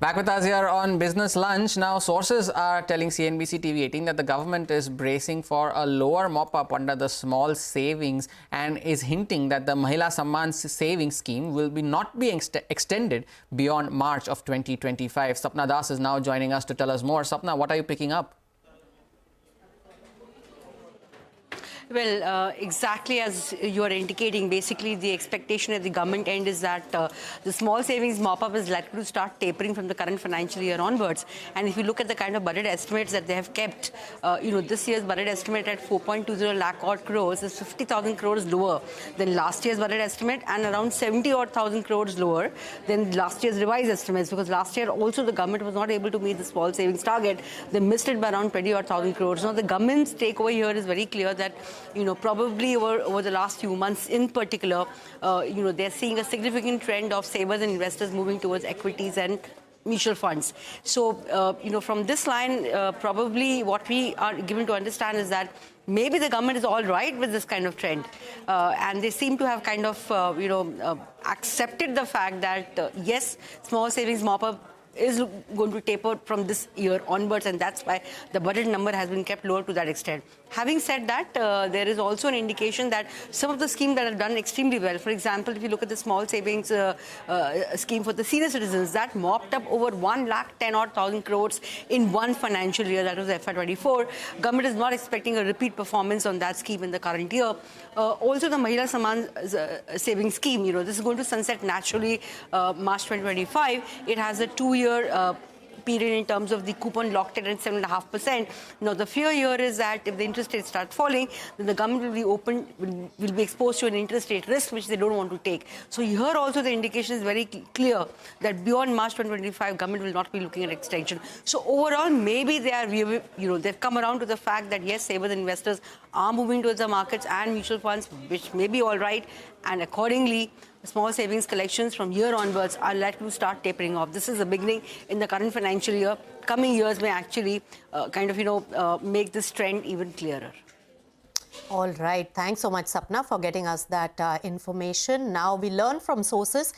Back with us here on Business Lunch. Now, sources are telling CNBC-TV18 that the government is bracing for a lower mop-up under the small savings and is hinting that the Mahila Samman Savings Scheme will not be extended beyond March of 2025. Sapna Das is now joining us to tell us more. Sapna, what are you picking up? Well, exactly as you are indicating, basically the expectation at the government end is that the small savings mop-up is likely to start tapering from the current financial year onwards. And if you look at the kind of budget estimates that they have kept, this year's budget estimate at 4.20 lakh odd crores is 50,000 crores lower than last year's budget estimate and around 70 odd thousand crores lower than last year's revised estimates, because last year also the government was not able to meet the small savings target. They missed it by around 20 odd thousand crores. Now the government's takeaway here is very clear that probably over the last few months in particular, they're seeing a significant trend of savers and investors moving towards equities and mutual funds. So, from this line, probably what we are given to understand is that maybe the government is all right with this kind of trend. And they seem to have kind of, accepted the fact that, yes, small savings mop-up is going to taper from this year onwards, and that's why the budget number has been kept lower to that extent. Having said that, there is also an indication that some of the schemes that have done extremely well, for example, if you look at the small savings scheme for the senior citizens, that mopped up over 1,10,000 crores in one financial year, that was FY24. Government is not expecting a repeat performance on that scheme in the current year. Also, the Mahila Samman Savings Scheme, this is going to sunset naturally March 2025. It has a 2-year period in terms of the coupon locked at 7.5%. Now, the fear here is that if the interest rates start falling, then the government will be exposed to an interest rate risk which they don't want to take. So here also the indication is very clear that beyond March 2025, government will not be looking at extension. So overall, maybe they are, they've come around to the fact that yes, savers and investors are moving towards the markets and mutual funds, which may be all right, and accordingly, small savings collections from here onwards are likely to start tapering off. This is a beginning in the current financial year. Coming years may actually make this trend even clearer. All right. Thanks so much, Sapna, for getting us that information. Now we learn from sources